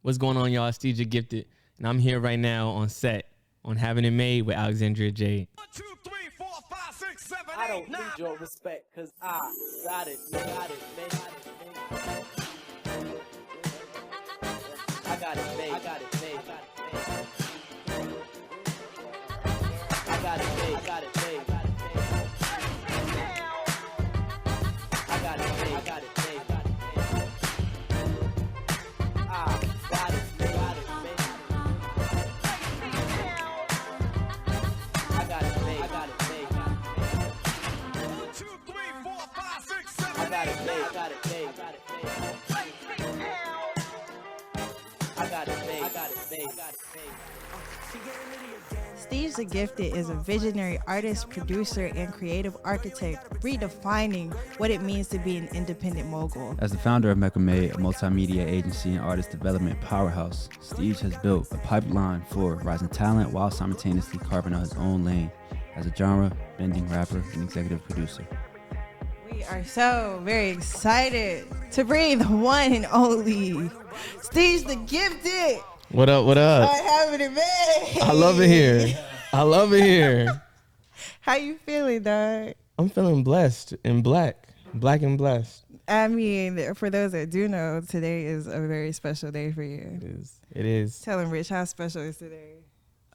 What's going on, y'all? Stige the Gifted, and I'm here right now on set on Having It Made with Alexandria Jade. 1, 2, 3, 4, 5, 6, 7, 8, I don't 9. need your respect, cause I got it, man. I got it made. I got it made. I got it made. I got it made. I got it made. I got it made. I got it made. I got it made. I got it made. 1, 2, 3, 4, 5, 6, 7, I got 8, it 9. made. I got it made. I got it made. I got it made. I got it made. Stige the Gifted is a visionary artist, producer, and creative architect, redefining what it means to be an independent mogul. As the founder of Mecca Made, a multimedia agency and artist development powerhouse, Stige has built a pipeline for rising talent while simultaneously carving out his own lane as a genre-bending rapper and executive producer. We are so very excited to bring the one and only Stige the Gifted. What up? What up? on Having It Made. I love it here. I love it here. How you feeling, dog? I'm feeling blessed and black and blessed. I mean, for those that do know, today is a very special day for you. It is. Tell him, Rich, how special is today?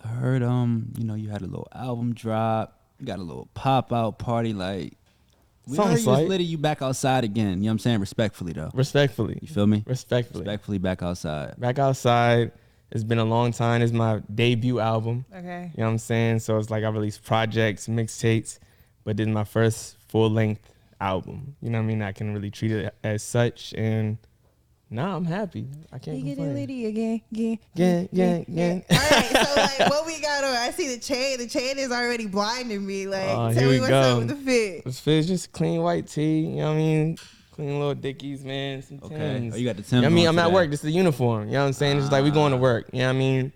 I heard, you had a little album drop, you got a little pop-out party, like, we heard Something you was slight. litty, you back outside again, you know what I'm saying? Respectfully, though. Respectfully. You feel me? Respectfully. Respectfully back outside. Back outside. It's been a long time. It's my debut album. Okay. You know what I'm saying? So it's like I released projects, mixtapes, but this is my first full-length album. You know what I mean? I can really treat it as such, and I'm happy. I can't You get it complain. litty again. Yeah. All right, so like, what we got on? I see the chain. The chain is already blinding me. Like, Oh, tell here me we what's go. up with the fit. This fit's just clean white tee. You know what I mean? Clean little dickies, man. Some Okay. Timbs. Oh, you got the You know Timbs what I mean? on I'm at today. work. This is the uniform. You know what I'm saying? It's just like we going to work. You know what I mean?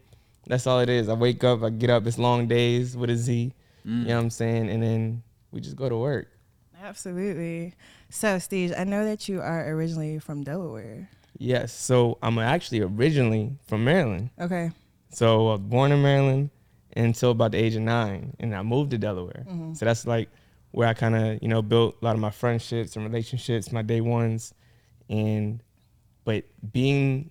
That's all it is. I wake up, I get up. It's long days with a Z. You know what I'm saying? And then we just go to work. Absolutely. So, Stige, I know that you are originally from Delaware. Yes. So I'm actually originally from Maryland. Okay. So I was born in Maryland until about the age of 9, and I moved to Delaware. So that's like where I kind of, built a lot of my friendships and relationships, my day ones. But being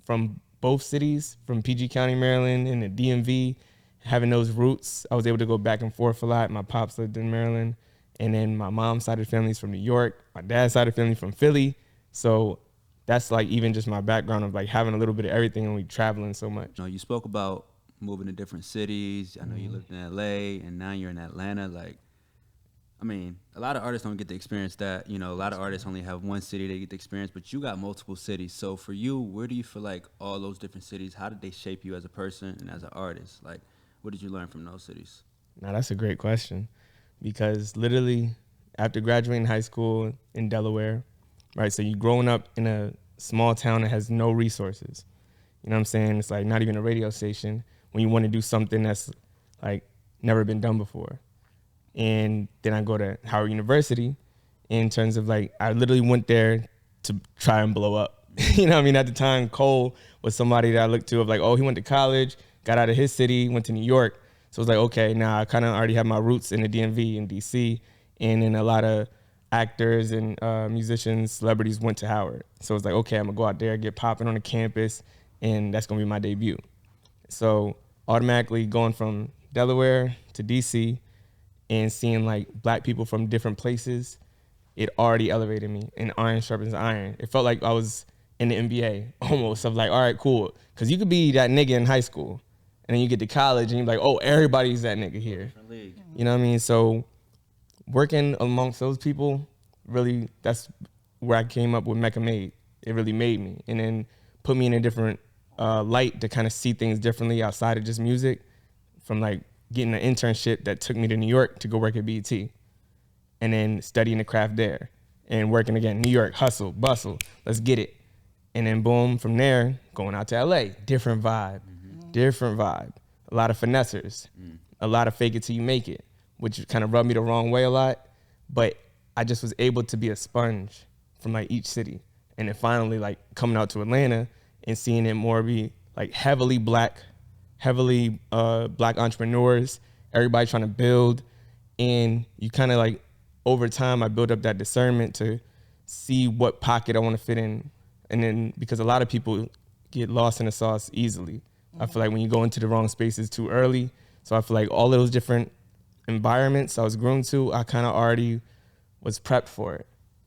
from both cities, from PG County, Maryland, and the DMV, having those roots, I was able to go back and forth a lot. My pops lived in Maryland, and then my mom's side of the family's from New York. My dad's side of the family from Philly. So that's like even just my background of like having a little bit of everything and we traveling so much. You spoke about moving to different cities. I know you lived in LA and now you're in Atlanta. Like, I mean, a lot of artists don't get to experience that. A lot of artists only have one city they get to experience, but you got multiple cities. So for you, where do you feel like all those different cities, how did they shape you as a person and as an artist? Like, what did you learn from those cities? Now that's a great question, because literally after graduating high school in Delaware, right? So you growing up in a small town that has no resources. You know what I'm saying? It's like not even a radio station when you want to do something that's like never been done before. And then I go to Howard University in terms of like, I literally went there to try and blow up. You know what I mean? At the time, Cole was somebody that I looked to of like, oh, he went to college, got out of his city, went to New York. So it was like, okay, now I kind of already have my roots in the DMV in DC, and then a lot of actors and musicians, celebrities went to Howard. So it's like, okay, I'm gonna go out there, get popping on the campus, and that's gonna be my debut. So automatically going from Delaware to DC and seeing like black people from different places, it already elevated me, and iron sharpens iron. It felt like I was in the NBA almost, of like, all right, cool. Cause you could be that nigga in high school and then you get to college and you're like, oh, everybody's that nigga here. You know what I mean? So working amongst those people, really, that's where I came up with Mecca Made. It really made me, and then put me in a different light to kind of see things differently outside of just music, from like getting an internship that took me to New York to go work at BET, and then studying the craft there, and working again, New York, hustle, bustle, let's get it. And then boom, from there, going out to LA, different vibe. A lot of finessers, a lot of fake it till you make it, which kind of rubbed me the wrong way a lot. But I just was able to be a sponge from like each city. And then finally like coming out to Atlanta and seeing it more be like heavily black entrepreneurs, everybody trying to build. And you kind of like, over time, I built up that discernment to see what pocket I want to fit in. And then, because a lot of people get lost in the sauce easily. I feel like when you go into the wrong spaces too early. So I feel like all of those different environments I was groomed to, I kind of already was prepped for it.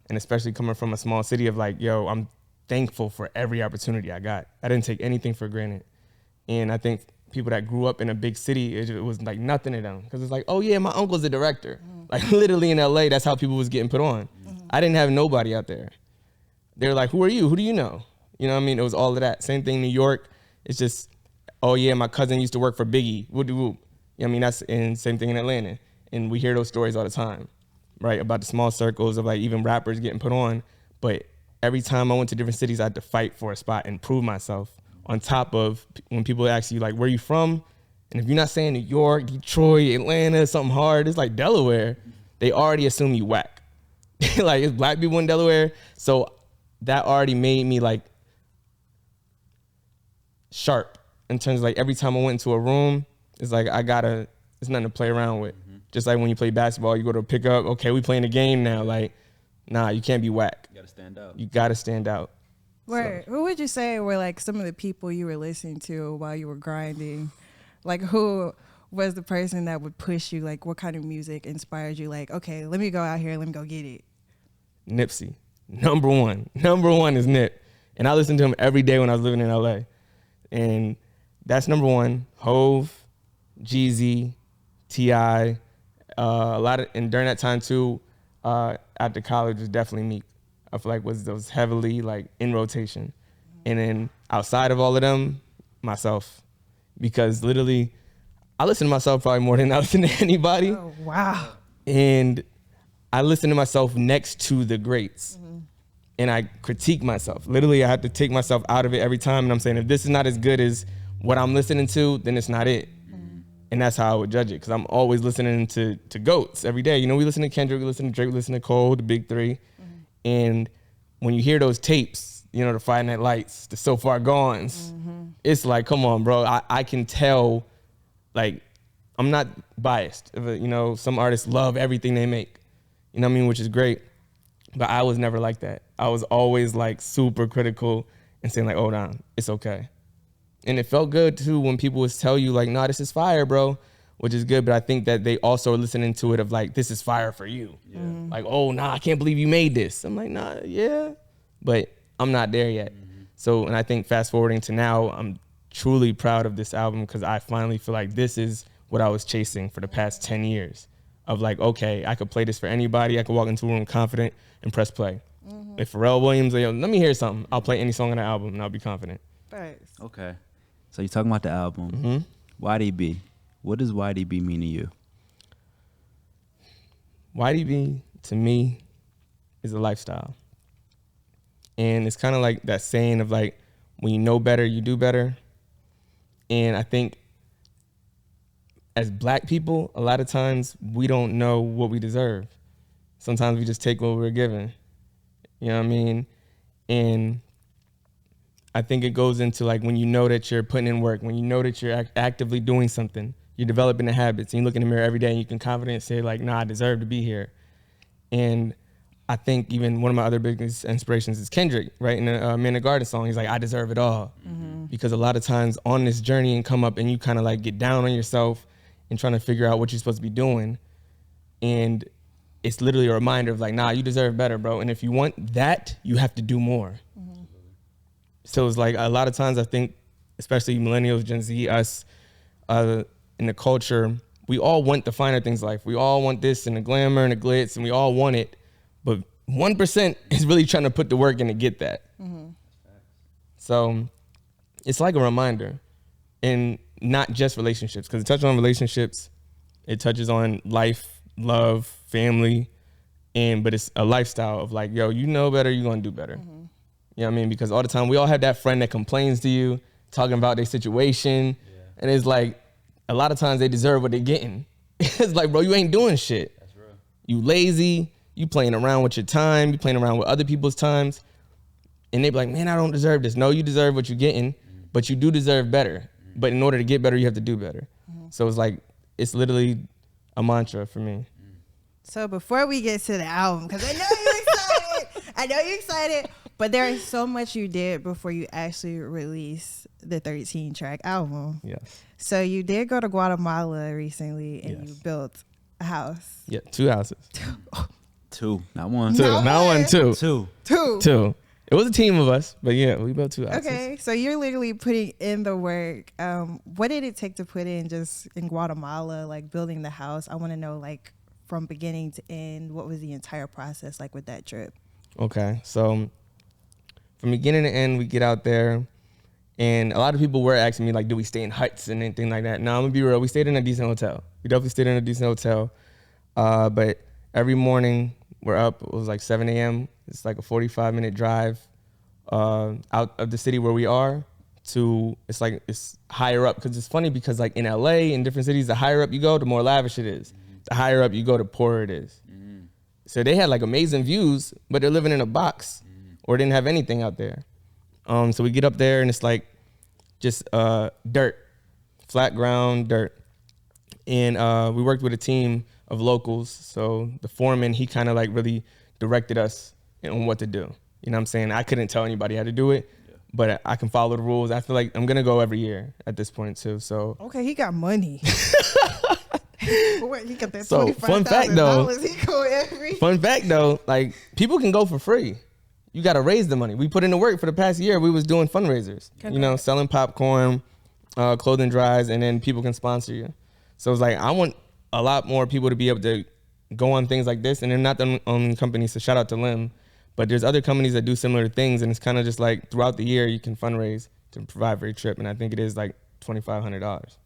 And especially coming from a small city of like, yo, I'm thankful for every opportunity I got. I didn't take anything for granted. And I think people that grew up in a big city, it was like nothing to them. Because it's like, oh yeah, my uncle's a director. Like literally in LA, that's how people was getting put on. I didn't have nobody out there. They're like, who are you? Who do you know? You know what I mean? It was all of that. Same thing, New York. It's just, oh yeah, my cousin used to work for Biggie. Whoop de whoop. You know what I mean? That's, and same thing in Atlanta. And we hear those stories all the time, right? About the small circles of like even rappers getting put on. But every time I went to different cities, I had to fight for a spot and prove myself. On top of when people ask you like, where you from? And if you're not saying New York, Detroit, Atlanta, something hard, it's like Delaware, they already assume you whack. Like it's black people in Delaware. So that already made me like sharp in terms of like every time I went into a room, it's like it's nothing to play around with. Just like when you play basketball, you go to pick up, okay, we playing a game now. Like, nah, you can't be whack. You gotta stand out. You gotta stand out. Where, who would you say were like some of the people you were listening to while you were grinding? Like who was the person that would push you? Like what kind of music inspired you? Like, okay, let me go out here, let me go get it. Nipsey, number one is Nip. And I listened to him every day when I was living in LA. And that's number one. Hove, Jeezy, T.I., a lot of, and during that time too, after college was definitely Meek. I feel like was heavily like in rotation. And then outside of all of them, myself. Because literally, I listen to myself probably more than I listen to anybody. Oh, wow. And I listen to myself next to the greats. And I critique myself. Literally, I have to take myself out of it every time. And I'm saying, if this is not as good as what I'm listening to, then it's not it. And that's how I would judge it. Because I'm always listening to GOATs every day. You know, we listen to Kendrick, we listen to Drake, we listen to Cole, the big three. And when you hear those tapes, you know, the Friday Night Lights, the So Far Gones, it's like, come on, bro. I can tell, like, I'm not biased. You know, some artists love everything they make. You know what I mean? Which is great. But I was never like that. I was always like super critical and saying like, oh, nah, it's okay. And it felt good too when people would tell you like, nah, this is fire, bro, which is good. But I think that they also are listening to it of like, this is fire for you. Yeah. Like, oh, nah, I can't believe you made this. I'm like, nah, yeah, but I'm not there yet. So, and I think fast forwarding to now, I'm truly proud of this album because I finally feel like this is what I was chasing for the past 10 years of like, okay, I could play this for anybody. I could walk into a room confident and press play. If Pharrell Williams, like, let me hear something, I'll play any song on the album and I'll be confident. Thanks. Okay. So you're talking about the album. YDB. What does YDB mean to you? YDB, to me, is a lifestyle. And it's kind of like that saying of like, when you know better, you do better. And I think as black people, a lot of times we don't know what we deserve. Sometimes we just take what we're given. You know what I mean? And I think it goes into like when you know that you're putting in work, when you know that you're actively doing something, you're developing the habits, and you look in the mirror every day and you can confidently say like, nah, I deserve to be here. And I think even one of my other biggest inspirations is Kendrick, right? In the Man in the Garden song, he's like, I deserve it all. Because a lot of times on this journey and come up and you kind of like get down on yourself and trying to figure out what you're supposed to be doing. And it's literally a reminder of like, nah, you deserve better, bro. And if you want that, you have to do more. So it's like a lot of times I think, especially millennials, Gen Z, us, in the culture, we all want the finer things in life. We all want this and the glamour and the glitz, and we all want it. But 1% is really trying to put the work in to get that. So it's like a reminder, and not just relationships, because it touches on relationships, it touches on life, love, family, but it's a lifestyle of like, yo, you know better, you're gonna do better. You know what I mean? Because all the time we all have that friend that complains to you, talking about their situation, and it's like, a lot of times they deserve what they're getting. It's like, bro, you ain't doing shit. That's real. You lazy, you playing around with your time, you playing around with other people's times. and they be like, man, I don't deserve this. No, you deserve what you're getting, but you do deserve better. But in order to get better, you have to do better. So it's like, it's literally a mantra for me. So before we get to the album, because I know you're excited, but there is so much you did before you actually released the 13-track album. Yes. So you did go to Guatemala recently, and Yes. you built a house. Yeah, 2 houses. 2, not one. Two, Not not one. one, two. 2. Two. It was a team of us, but yeah, we built 2 houses. Okay, so you're literally putting in the work. What did it take to put in just in Guatemala, like building the house? I want to know, like, from beginning to end, what was the entire process like with that trip? Okay, so from beginning to end, we get out there, and a lot of people were asking me, like, do we stay in huts and anything like that? No, I'm gonna be real. We stayed in a decent hotel. We definitely stayed in a decent hotel. But every morning, we're up. It was like 7 a.m. It's like a 45-minute drive out of the city where we are to, it's higher up. Because it's funny because, like, in LA, in different cities, the higher up you go, the more lavish it is. The higher up you go, the poorer it is. So they had like amazing views, but they're living in a box or didn't have anything out there. So we get up there and it's like just dirt, flat ground, dirt. And we worked with a team of locals. So the foreman, he kind of like really directed us on what to do. You know what I'm saying? I couldn't tell anybody how to do it, but I can follow the rules. I feel like I'm going to go every year at this point too. So Okay, he got money. What, he got that So, fun fact, though. $25,000. He go every. Fun fact though, like people can go for free. You got to raise the money. We put in the work for the past year. We was doing fundraisers, you know, selling popcorn, clothing drives, and then people can sponsor you. So it's like, I want a lot more people to be able to go on things like this. And they're not the only companies, so shout out to Lim, but there's other companies that do similar things. And it's kind of just like throughout the year, you can fundraise to provide for your trip. And I think it is like $2,500.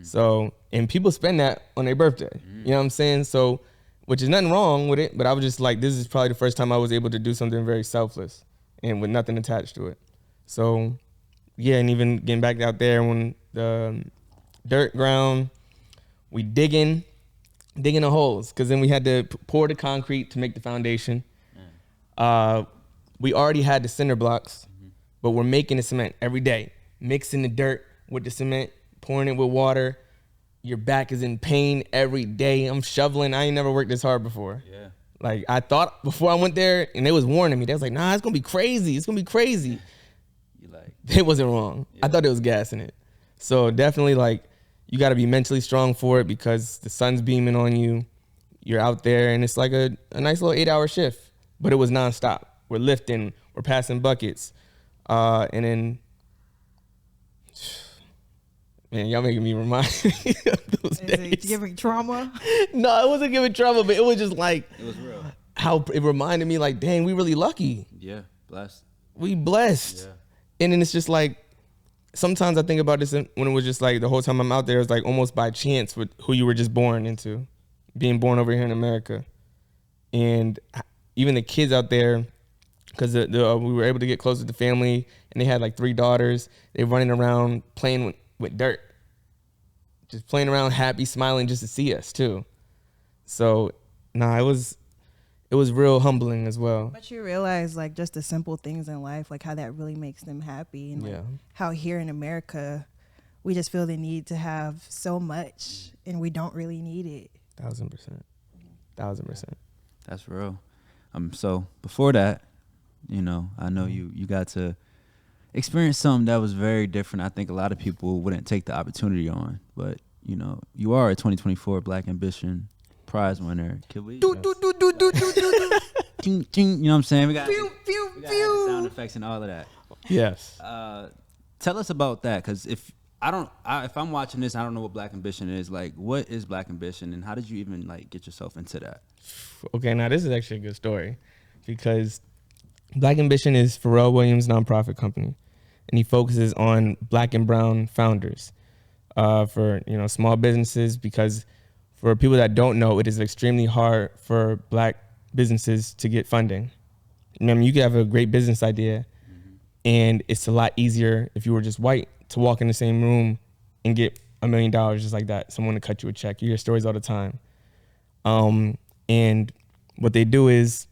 So, and people spend that on their birthday, you know what I'm saying? So, which is nothing wrong with it, but I was just like, this is probably the first time I was able to do something very selfless and with nothing attached to it. So, yeah, and even getting back out there when the dirt ground, we digging the holes, because then we had to pour the concrete to make the foundation. We already had the cinder blocks, but we're making the cement every day, mixing the dirt with the cement, pouring it with water. Your back is in pain every day. I'm shoveling. I ain't never worked this hard before. Yeah. Like, I thought before I went there, and they was warning me. They was like, nah, it's going to be crazy. It's going to be crazy. You like, It wasn't wrong. Yeah. I thought it was gas in it. So definitely, like, you got to be mentally strong for it because the sun's beaming on you. You're out there, and it's like a nice little 8-hour shift. But it was nonstop. We're lifting. We're passing buckets. And then... Man, y'all making me remind me of those Is days. it giving trauma? No, it wasn't giving trouble, but it was just like it was real. how it reminded me, like, dang, we really lucky. Yeah, blessed. We blessed. Yeah. And then it's just like, sometimes I think about this when it was just like the whole time I'm out there, it's like almost by chance with who you were just born into, being born over here in America. And even the kids out there, because we were able to get close with the family, and they had like 3 daughters. They running around playing with dirt, just playing around, happy, smiling, just to see us too. So, it was real humbling as well. But you realize, like, just the simple things in life, like how that really makes them happy, and like Yeah. how here in America, we just feel the need to have so much, and we don't really need it. 1,000%. 1,000%. That's real. So before that, you know, I know you got to experience something that was very different. I think a lot of people wouldn't take the opportunity on, but you know, you are a 2024 Black Ambition Prize winner. Can we? Do, do, do, do, do, do, do. Ting, ting, you know what I'm saying? We got Pew, pew, we got the sound pew. effects and all of that. Yes. Tell us about that, because if I'm watching this, I don't know what Black Ambition is. Like, what is Black Ambition, and how did you even like get yourself into that? Okay, now this is actually a good story, because Black Ambition is Pharrell Williams' nonprofit company, and he focuses on Black and brown founders for, you know, small businesses, because for people that don't know, it is extremely hard for Black businesses to get funding. I mean, you could have a great business idea, and it's a lot easier if you were just white to walk in the same room and get $1 million just like that, someone to cut you a check. You hear stories all the time. And what they do is,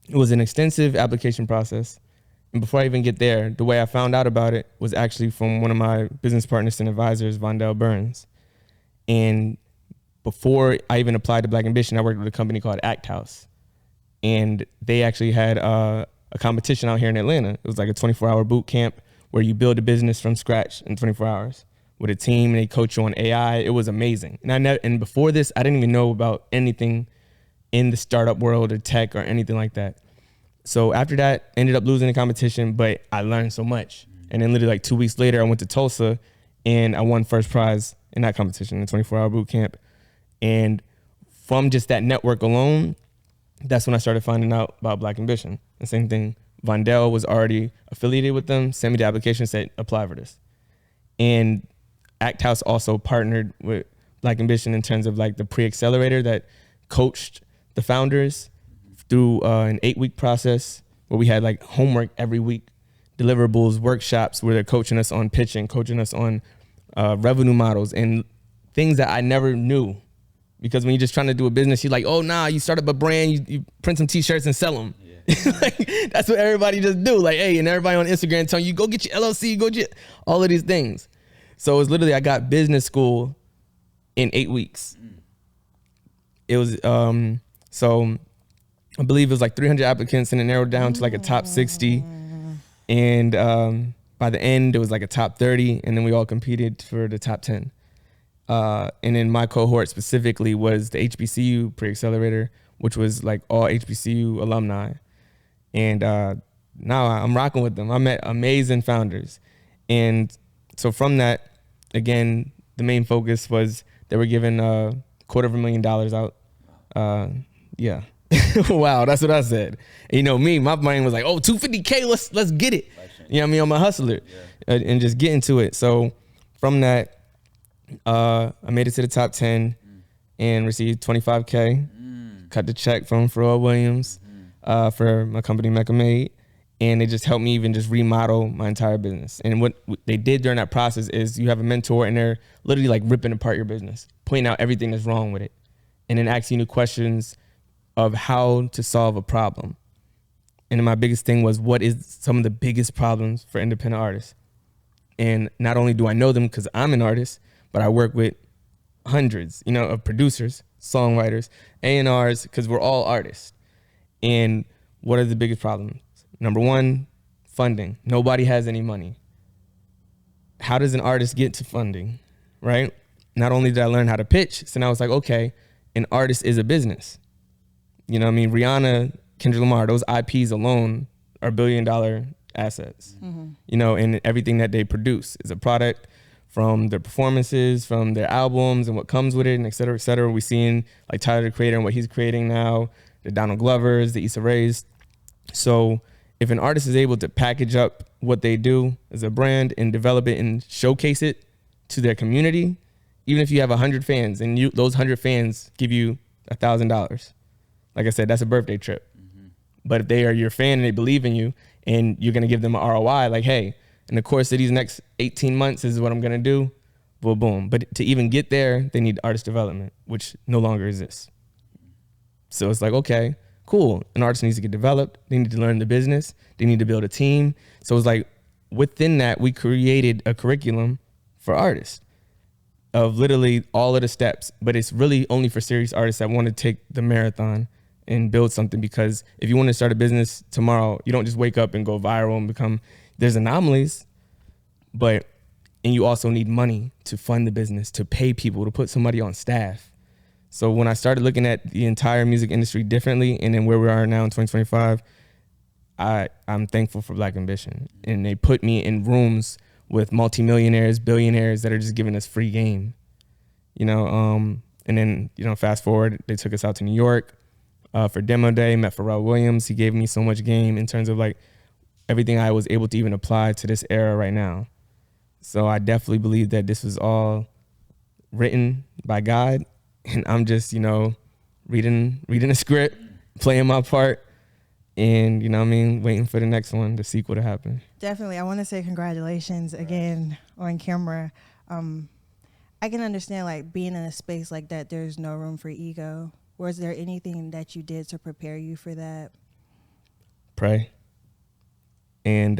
it was an extensive application process, And before I even get there, the way I found out about it was actually from one of my business partners and advisors, Vondell Burns. And before I even applied to Black Ambition, I worked with a company called Act House. And they actually had a competition out here in Atlanta. It was like a 24-hour boot camp where you build a business from scratch in 24 hours with a team, and they coach you on AI. It was amazing. And before this, I didn't even know about anything in the startup world or tech or anything like that. So after that, ended up losing the competition, but I learned so much. And then literally like 2 weeks later, I went to Tulsa and I won first prize in that competition, the 24-hour boot camp. And from just that network alone, that's when I started finding out about Black Ambition. The same thing, Vondell was already affiliated with them, sent me the application, said, apply for this. And Act House also partnered with Black Ambition in terms of like the pre-accelerator that coached the founders through an 8-week process where we had like homework every week, deliverables, workshops where they're coaching us on pitching, coaching us on revenue models and things that I never knew. Because when you're just trying to do a business, you're like, oh, nah, you start up a brand, you print some T-shirts and sell them. Yeah. Like, that's what everybody just do. Like, hey, and everybody on Instagram telling you, go get your LLC, go get all of these things. So it was literally, I got business school in 8 weeks. It was, so I believe it was like 300 applicants and it narrowed down to like a top 60. And by the end, it was like a top 30. And then we all competed for the top 10. And then my cohort specifically was the HBCU pre-accelerator, which was like all HBCU alumni. And now I'm rocking with them. I met amazing founders. And so from that, again, the main focus was they were giving $250,000 out. Yeah. Wow, that's what I said. And you know me, my brain was like, oh, $250K, let's get it. You know what I mean? I'm a hustler. And just get into it. So from that, I made it to the top 10 and received $25K. Cut the check from Pharrell Williams for my company Mecca Made, and it just helped me even just remodel my entire business. And what they did during that process is you have a mentor and they're literally like ripping apart your business, pointing out everything that's wrong with it, and then asking you questions of how to solve a problem. And then my biggest thing was, what is some of the biggest problems for independent artists? And not only do I know them because I'm an artist, but I work with hundreds, of producers, songwriters, A&Rs, because we're all artists. And what are the biggest problems? Number one, funding. Nobody has any money. How does an artist get to funding, right? Not only did I learn how to pitch, so now I was like, okay, an artist is a business. You know what I mean? Rihanna, Kendrick Lamar, those IPs alone are billion-dollar assets. And everything that they produce is a product from their performances, from their albums and what comes with it, and et cetera, et cetera. We're seeing like Tyler, the Creator, and what he's creating now, the Donald Glovers, the Issa Raes. So if an artist is able to package up what they do as a brand and develop it and showcase it to their community, even if you have 100 fans and those 100 fans give you $1,000, like I said, that's a birthday trip. But if they are your fan and they believe in you and you're going to give them an ROI, like, hey, in the course of these next 18 months, this is what I'm going to do, boom, boom. But to even get there, they need artist development, which no longer exists. So it's like, okay, cool. An artist needs to get developed. They need to learn the business. They need to build a team. So it's like, within that, we created a curriculum for artists of literally all of the steps. But it's really only for serious artists that want to take the marathon and build something. Because if you want to start a business tomorrow, you don't just wake up and go viral and become... There's anomalies, and you also need money to fund the business, to pay people, to put somebody on staff. So when I started looking at the entire music industry differently, and then where we are now in 2025, I'm thankful for Black Ambition. And they put me in rooms with multimillionaires, billionaires that are just giving us free game. And then, fast forward, they took us out to New York for demo day, met Pharrell Williams. He gave me so much game in terms of like everything I was able to even apply to this era right now. So I definitely believe that this was all written by God, and I'm just, reading a script, playing my part, and waiting for the next one, the sequel to happen. Definitely. I want to say congratulations again on camera. I can understand like being in a space like that, there's no room for ego. Was there anything that you did to prepare you for that? Pray. And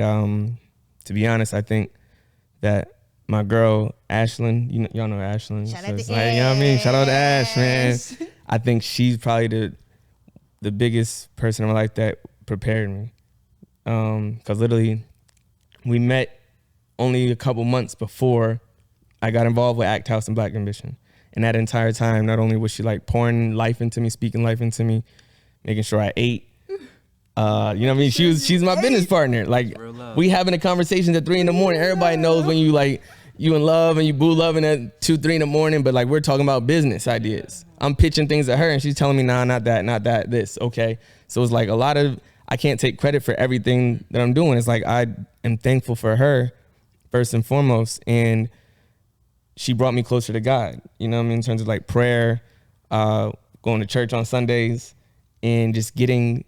to be honest, I think that my girl Ashlyn, y'all know Ashlyn. Shout out to you know what I mean? Shout out to Ash, man. Ash. I think she's probably the biggest person in my life that prepared me. Because literally, we met only a couple months before I got involved with Act House and Black Ambition. And that entire time, not only was she like pouring life into me, speaking life into me, making sure I ate. You know what I mean? She's my business partner. Like, Real love. we having a conversation at 3 a.m. Everybody knows when you like, you in love and you boo loving at 2, 3 a.m. But like, we're talking about business ideas. I'm pitching things at her and she's telling me, nah, not that, this. Okay. So it's like a lot of, I can't take credit for everything that I'm doing. It's like, I am thankful for her first and foremost. And she brought me closer to God, you know what I mean? In terms of like prayer, going to church on Sundays, and just getting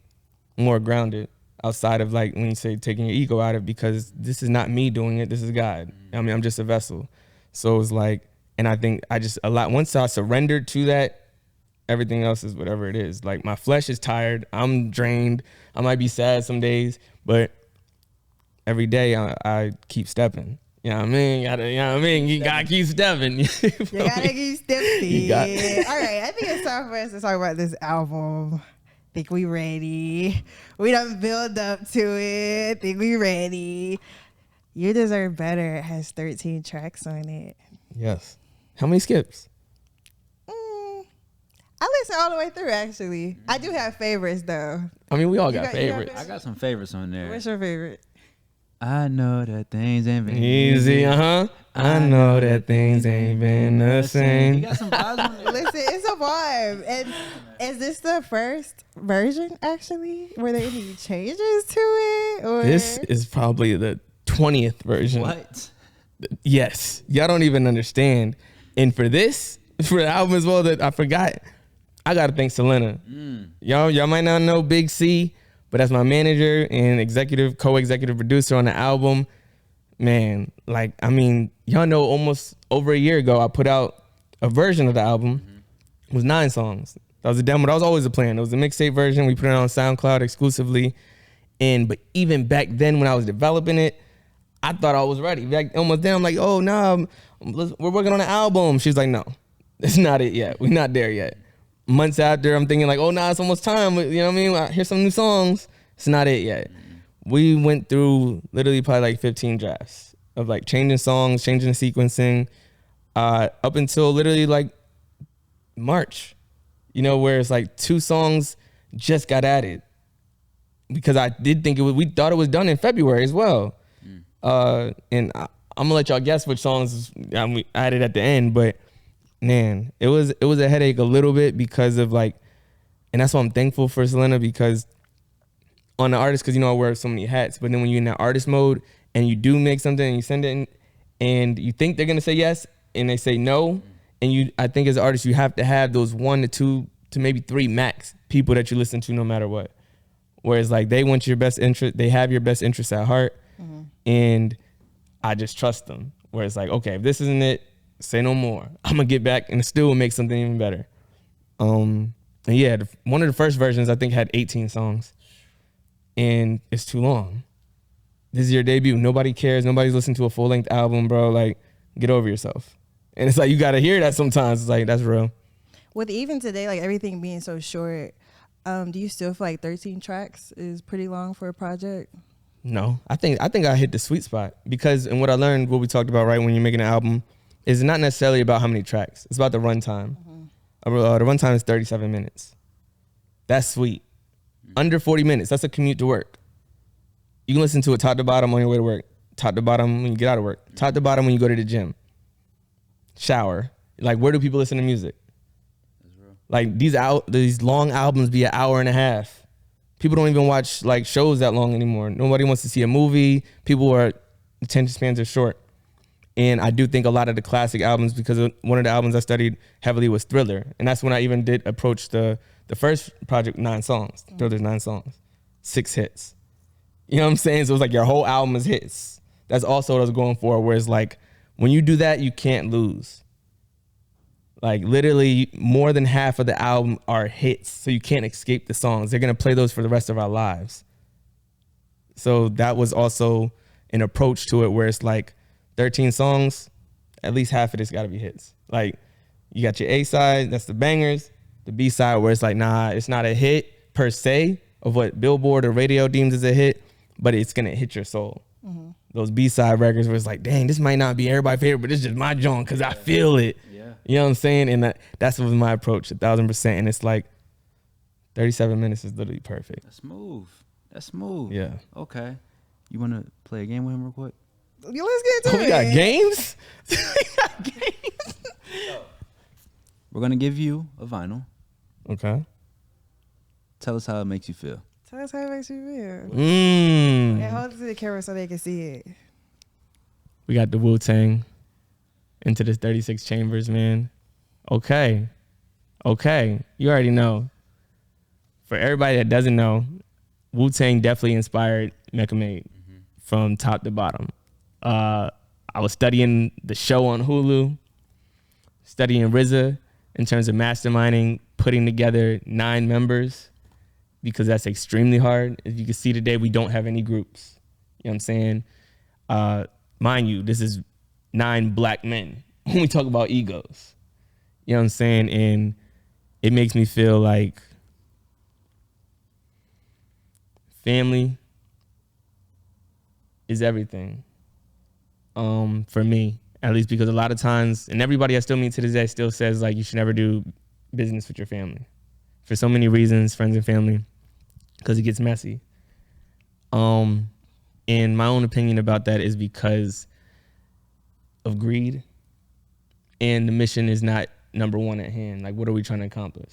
more grounded outside of like when you say taking your ego out of it, because this is not me doing it, this is God. I mean, I'm just a vessel. So it's like, and I think once I surrendered to that, everything else is whatever it is. Like, my flesh is tired, I'm drained, I might be sad some days, but every day I keep stepping. You know what I mean? You gotta keep stepping. You gotta keep stepping. You got- All right, I think it's time for us to talk about this album. Think we ready? We done build up to it. Think we ready? You Deserve Better. It has 13 tracks on it. Yes. How many skips? I listen all the way through, actually. I do have favorites, though. I mean, we all You got got favorites. I got some favorites on there. What's your favorite? I know that things ain't been Easy, I know that things ain't been the You same. got some vibes on there. Listen, it's a vibe. And is this the first version, actually? Were there any changes to it? Or This is probably the 20th version. What? Yes. Y'all don't even understand. And for the album as well that I forgot, I gotta thank Selena. Y'all might not know Big C, but that's my manager and co-executive producer on the album. Man, like, I mean, y'all know almost over a year ago, I put out a version of the album. It was 9 songs. That was a demo. That was always a plan. It was a mixtape version. We put it on SoundCloud exclusively. But even back then when I was developing it, I thought I was ready. Back almost then, I'm like, oh, no, we're working on an album. She was like, no, that's not it yet. We're not there yet. Months after, I'm thinking like, oh, nah, it's almost time. You know what I mean? Here's some new songs. It's not it yet. We went through literally probably like 15 drafts of like changing songs, changing the sequencing, up until literally like March, you know, where it's like 2 songs just got added. Because I did think we thought it was done in February as well. And I'm gonna let y'all guess which songs we added at the end, but man, it was a headache a little bit because of like, and that's why I'm thankful for Selena, because on the artist, because you know I wear so many hats, but then when you're in that artist mode and you do make something and you send it in, and you think they're gonna say yes and they say no, and I think as an artist you have to have those 1 to 2 to maybe 3 max people that you listen to no matter what. Whereas like they want your best interest, they have your best interest at heart, and I just trust them. Where it's like, okay, if this isn't it, say no more. I'm gonna get back and still make something even better. And yeah, one of the first versions I think had 18 songs, and it's too long. This is your debut. Nobody cares. Nobody's listening to a full length album, bro. Like, get over yourself. And it's like you gotta hear that sometimes. It's like, that's real. With even today, like everything being so short, do you still feel like 13 tracks is pretty long for a project? No, I think I hit the sweet spot, because, and what I learned, what we talked about, right, when you're making an album, is not necessarily about how many tracks. It's about the runtime. The runtime is 37 minutes. That's sweet. Under 40 minutes, that's a commute to work. You can listen to it top to bottom on your way to work, top to bottom when you get out of work, top to bottom when you go to the gym, shower. Like, where do people listen to music? Like, these long albums be an hour and a half. People don't even watch like shows that long anymore. Nobody wants to see a movie. Attention spans are short. And I do think a lot of the classic albums, because one of the albums I studied heavily was Thriller. And that's when I even did approach the first project, 9 songs. Thriller's 9 songs, 6 hits. You know what I'm saying? So it was like your whole album is hits. That's also what I was going for, where it's like, when you do that, you can't lose. Like, literally more than half of the album are hits, so you can't escape the songs. They're gonna play those for the rest of our lives. So that was also an approach to it where it's like 13 songs, at least half of this got to be hits. Like you got your A side, that's the bangers, the B side where it's like, nah, it's not a hit per se of what Billboard or radio deems as a hit, but it's going to hit your soul. Those B side records where it's like, dang, this might not be everybody's favorite, but it's just my joint because I feel it. Yeah. You know what I'm saying? And that's what was my approach, 1,000%. And it's like 37 minutes is literally perfect. That's smooth. That's smooth. Yeah. Okay. You want to play a game with him real quick? Let's get to We it. got games? We're going to give you a vinyl. Okay. Tell us how it makes you feel. Tell us how it makes you feel. Mm. And hold it to the camera so they can see it. We got the Wu-Tang Into the 36 Chambers, man. Okay. You already know. For everybody that doesn't know, Wu-Tang definitely inspired Mecca Made from top to bottom. I was studying the show on Hulu, studying RZA in terms of masterminding, putting together 9 members, because that's extremely hard. As you can see today, we don't have any groups. You know what I'm saying? Mind you, this is 9 black men when we talk about egos. You know what I'm saying? And it makes me feel like family is everything for me, at least, because a lot of times, and everybody I still meet to this day still says like you should never do business with your family for so many reasons, friends and family, because it gets messy. And my own opinion about that is because of greed, and the mission is not number one at hand. Like, what are we trying to accomplish?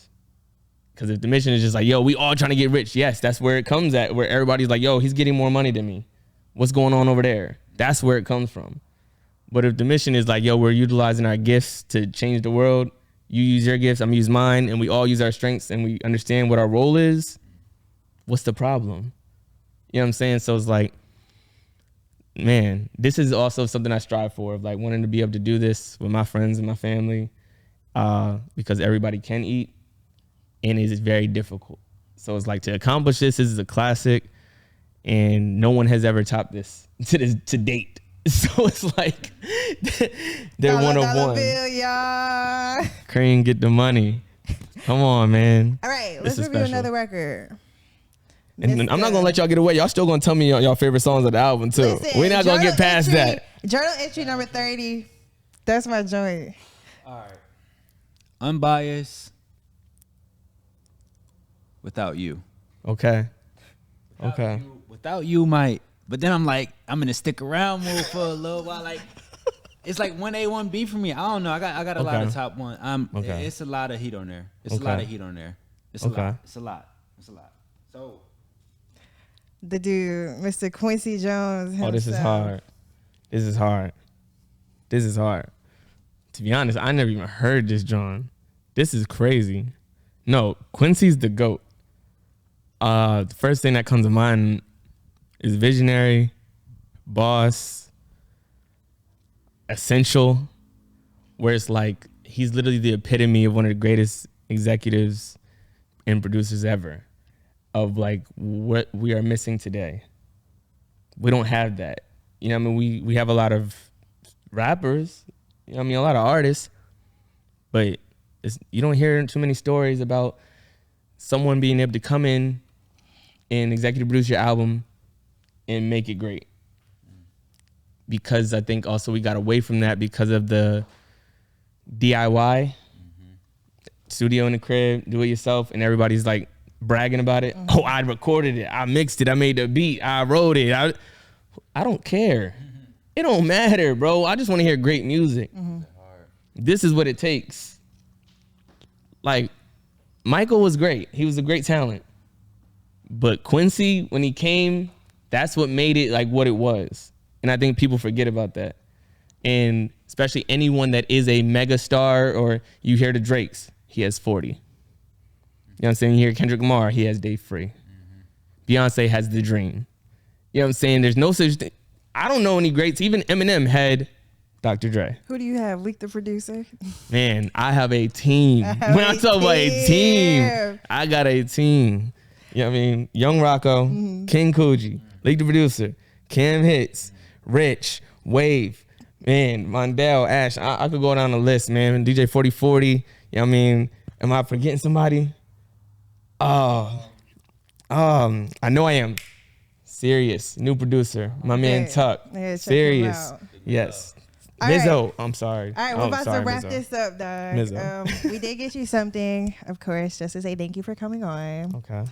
Because if the mission is just like, yo, we all trying to get rich, yes, that's where it comes at, where everybody's like, yo, he's getting more money than me. What's going on over there? That's where it comes from. But if the mission is like, yo, we're utilizing our gifts to change the world, you use your gifts, I'm gonna use mine, and we all use our strengths and we understand what our role is, what's the problem? You know what I'm saying? So it's like, man, this is also something I strive for, of like wanting to be able to do this with my friends and my family, because everybody can eat, and it is very difficult. So it's like, to accomplish this is a classic, and no one has ever topped this to date. So it's like they're one of $1 one. bill, y'all. Cream, get the money. Come on, man. All right, This let's is review special. another record. And then I'm not gonna let y'all get away. Y'all still gonna tell me y'all favorite songs of the album too. Listen, We're not gonna get past that. Journal entry number 30. That's my joint. Unbiased. Without You. Okay. Without you might. But then I'm like, I'm in a stick around mood for a little while. Like, it's like 1A, 1B for me. I don't know. I got a lot of Okay. top one. Okay. It's a lot of heat on there. It's a Okay. lot of heat on there. It's a Okay. lot. It's a lot. It's a lot. So The dude, Mr. Quincy Jones. Oh, this is himself. hard. This is hard. To be honest, I never even heard this, John. This is crazy. No, Quincy's the GOAT. The first thing that comes to mind is Visionary, Boss, Essential, where it's like he's literally the epitome of one of the greatest executives and producers ever, of like what we are missing today. We don't have that. You know what I mean? We have a lot of rappers, you know what I mean, a lot of artists, but you don't hear too many stories about someone being able to come in and executive produce your album and make it great. Because I think also we got away from that because of the DIY, studio in the crib, do it yourself, and everybody's like bragging about it. Oh, I recorded it, I mixed it, I made the beat, I wrote it. I don't care. It don't matter, bro. I just want to hear great music. This is what it takes. Like, Michael was great. He was a great talent. But Quincy, when he came, that's what made it like what it was. And I think people forget about that. And especially anyone that is a mega star, or you hear the Drakes, he has 40. You know what I'm saying? You hear Kendrick Lamar, he has Day Free. Beyonce has The Dream. You know what I'm saying? There's no such thing. I don't know any greats. Even Eminem had Dr. Dre. Who do you have? Leak the producer? Man, I have a team. When I talk about a team, I got a team. You know what I mean? Young Rocco, King Coogee, League the Producer, Cam Hits, Rich, Wave, man, Mondale, Ash. I could go down the list, man. DJ 4040. You know what I mean? Am I forgetting somebody? I know I am. Serious, new producer. My man Tuck. Yeah, check him Serious. out. Yes. All Mizzo. right. I'm sorry. All right, we're about to wrap this up, dog. Mizzo. We did get you something, of course, just to say thank you for coming on. Okay.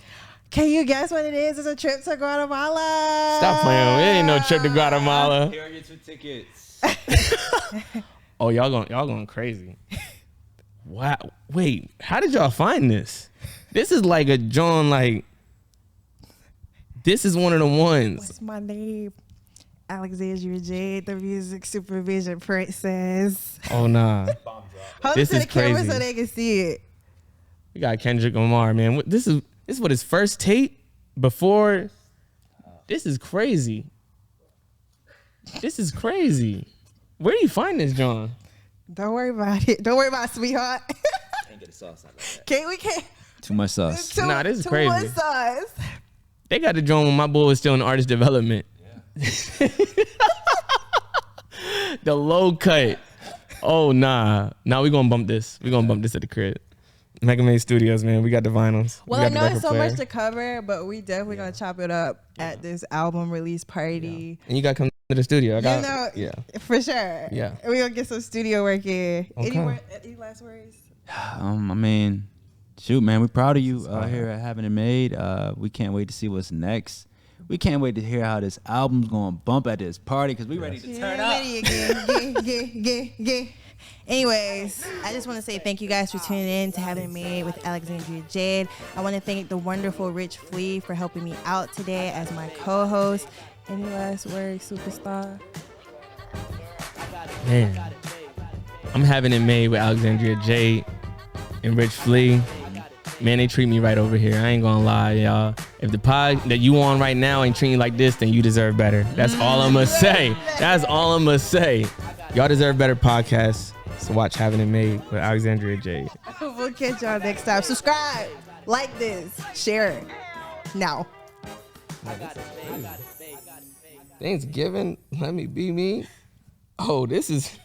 Can you guess what it is? It's a trip to Guatemala. Stop playing. It ain't no trip to Guatemala. Here are your 2 tickets. Oh, y'all going crazy. Wow. Wait, how did y'all find this? This is like a John, like, this is one of the ones. What's my name? Alexandria Jade, the music supervision princess. Oh, nah. Hold This it to is the camera crazy. so they can see it. We got Kendrick Lamar, man. This is what his first tape before. This is crazy. This is crazy. Where do you find this, John? Don't worry about it. Don't worry about it, sweetheart. Can't get a sauce out like that. We can't. Too much sauce. Nah, this is too crazy. much sauce. They got the joint when my boy was still in artist development. The low cut. Oh, nah. Nah, we gonna bump this. We gonna bump this at the crib. Mecca Made Studios, man. We got the vinyls. Well, we I got know the it's record so player. much to cover, but we definitely gonna chop it up at this album release party. And you gotta come to the studio. I got, You know, for sure. Yeah. We gonna get some studio work in. Okay. Any last words? I mean, shoot, man, we're proud of you here at Having It Made. We can't wait to see what's next. We can't wait to hear how this album's going to bump at this party because we ready to turn up. Ready again. Anyways, I just want to say thank you guys for tuning in to Having It Made with Alexandria Jade. I want to thank the wonderful Rich Flea for helping me out today as my co-host. Any last words, superstar? Man, I'm having it made with Alexandria Jade and Rich Flea. Man, they treat me right over here. I ain't gonna lie, y'all. If the pod that you on right now ain't treating you like this, then you deserve better. That's all I'm gonna say. That's all I'm gonna say. Y'all deserve better podcasts. So watch Having It Made with Alexandria Jade. We'll catch y'all next time. Subscribe, like this, share it. Now. Thanksgiving, let me be me. Oh, this is